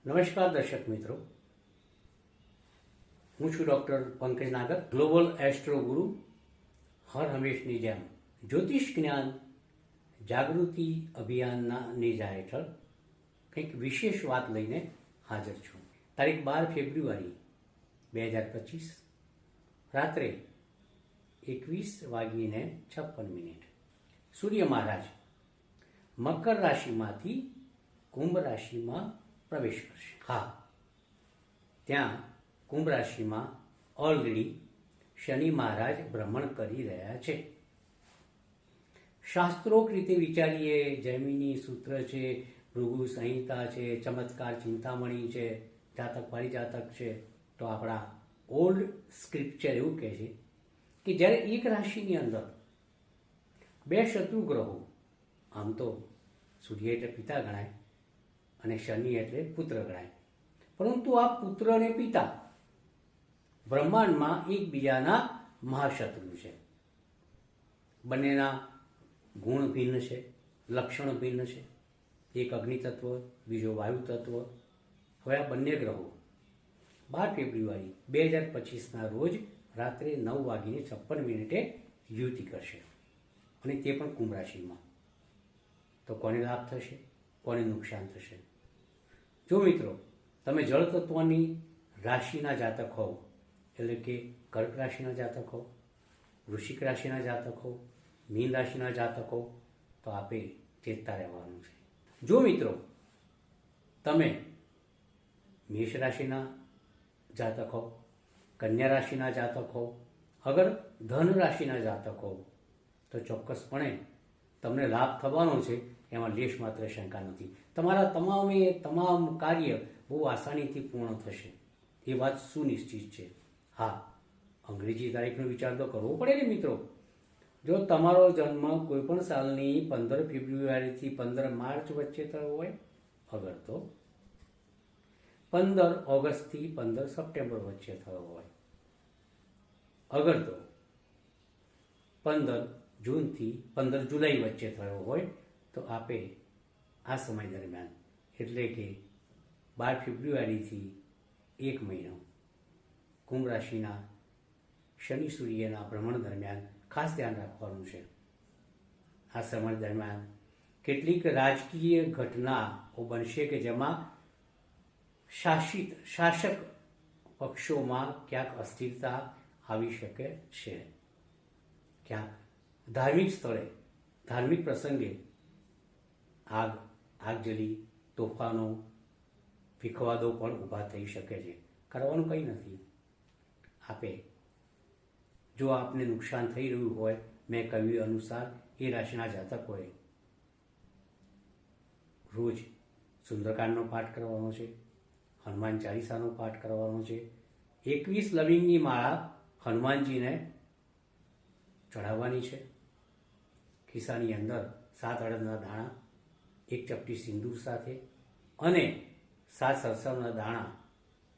નમસ્કાર દર્શક મિત્રો, હું છું ડૉક્ટર પંકજ નાગર, ગ્લોબલ એસ્ટ્રો ગુરુ. હર હંમેશની જેમ જ્યોતિષ જ્ઞાન જાગૃતિ અભિયાનના નેજા હેઠળ કંઈક વિશેષ વાત લઈને હાજર છું. તારીખ 12 ફેબ્રુઆરી 2025 રાત્રે 21:56 સૂર્ય મહારાજ મકર રાશિમાંથી કુંભ રાશિમાં પ્રવેશ કરશે. હા, ત્યાં કુંભ રાશિમાં ઓલરેડી શનિ મહારાજ ભ્રમણ કરી રહ્યા છે. શાસ્ત્રોક્ત રીતે વિચારીએ, જૈમિની સૂત્ર છે, ભૃગુ સંહિતા છે, ચમત્કાર ચિંતામણી છે, જાતક પારિજાતક છે, તો આપણા ઓલ્ડ સ્ક્રિપ્ચર એવું કહે છે કે જ્યારે એક રાશિની અંદર બે શત્રુ ગ્રહો, આમ તો સૂર્ય એટલે પિતા ગણાય અને શનિ એટલે પુત્ર ગણાય, પરંતુ આ પુત્ર અને પિતા બ્રહ્માંડમાં એકબીજાના મહાશત્રુ છે. બંનેના ગુણ ભિન્ન છે, લક્ષણ ભિન્ન છે. એક અગ્નિ તત્વ, બીજો વાયુ તત્વ. હવે આ બંને ગ્રહો 12 ફેબ્રુઆરી 2025ના રોજ રાત્રે 9:56 યુતિ કરશે, અને તે પણ કુંભ રાશિમાં. તો કોને લાભ થશે, કોને નુકસાન થશે? જો મિત્રો તમે જળ તત્વની રાશિના જાતક હોવ, એટલે કે કર્ક રાશિના જાતક હોવ, વૃશ્ચિક રાશિના જાતક હોવ, મીન રાશિના જાતક હોવ, તો આપે ચેતતા રહેવાનું છે. જો મિત્રો તમે મેષ રાશિના જાતક હોવ, કન્યા રાશિના જાતક હોવ, અગર ધન રાશિના જાતક હોવ, તો ચોક્કસપણે તમને લાભ થવાનો છે, એમાં લેશ માત્ર શંકા નથી. તમારા તમામ કાર્ય બહુ આસાનીથી પૂર્ણ થશે, એ વાત સુનિશ્ચિત છે. હા, અંગ્રેજી તારીખનો વિચાર તો કરવો પડે ને મિત્રો. જો તમારો જન્મ કોઈપણ સાલની 15 ફેબ્રુઆરીથી 15 માર્ચ વચ્ચે થયો હોય, અગર તો 15 ઓગસ્ટથી 15 સપ્ટેમ્બર વચ્ચે થયો હોય, અગર તો 15 જૂનથી 15 જુલાઈ વચ્ચે થયો હોય, તો આપે આ સમય દરમિયાન, એટલે કે 12 ફેબ્રુઆરીથી 1 મહિનો કુંભ રાશિના શનિ સૂર્યના ભ્રમણ દરમિયાન ખાસ ધ્યાન રાખવાનું છે. આ સમય દરમિયાન કેટલીક રાજકીય ઘટનાઓ બનશે કે જેમાં શાસક પક્ષોમાં ક્યાંક અસ્થિરતા આવી શકે છે. ક્યાંક ધાર્મિક સ્થળે, ધાર્મિક પ્રસંગે આગજલી, તોફાનો, વિખવાદો પણ ઊભા થઈ શકે છે. કરવાનું કંઈ નથી. આપે જો આપને નુકસાન થઈ રહ્યું હોય, મેં કહ્યું અનુસાર એ રાશિના જાતકોએ રોજ સુંદરકાંડનો પાઠ કરવાનો છે, હનુમાન ચાલીસાનો પાઠ કરવાનો છે, 21 લવિંગની માળા હનુમાનજીને ચઢાવવાની છે. ખિસ્સાની અંદર 7 અડદના દાણા, 1 ચપટી સિંદૂર સાથે અને 7 સરસવના દાણા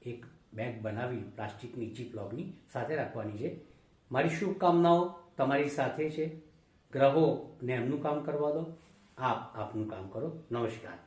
એક બેગ બનાવી પ્લાસ્ટિકની જીપલોકની સાથે રાખવાની છે. મારી શુભકામનાઓ તમારી સાથે છે. ગ્રહોને એમનું કામ કરવા દો, આપ આપનું કામ કરો. નમસ્કાર.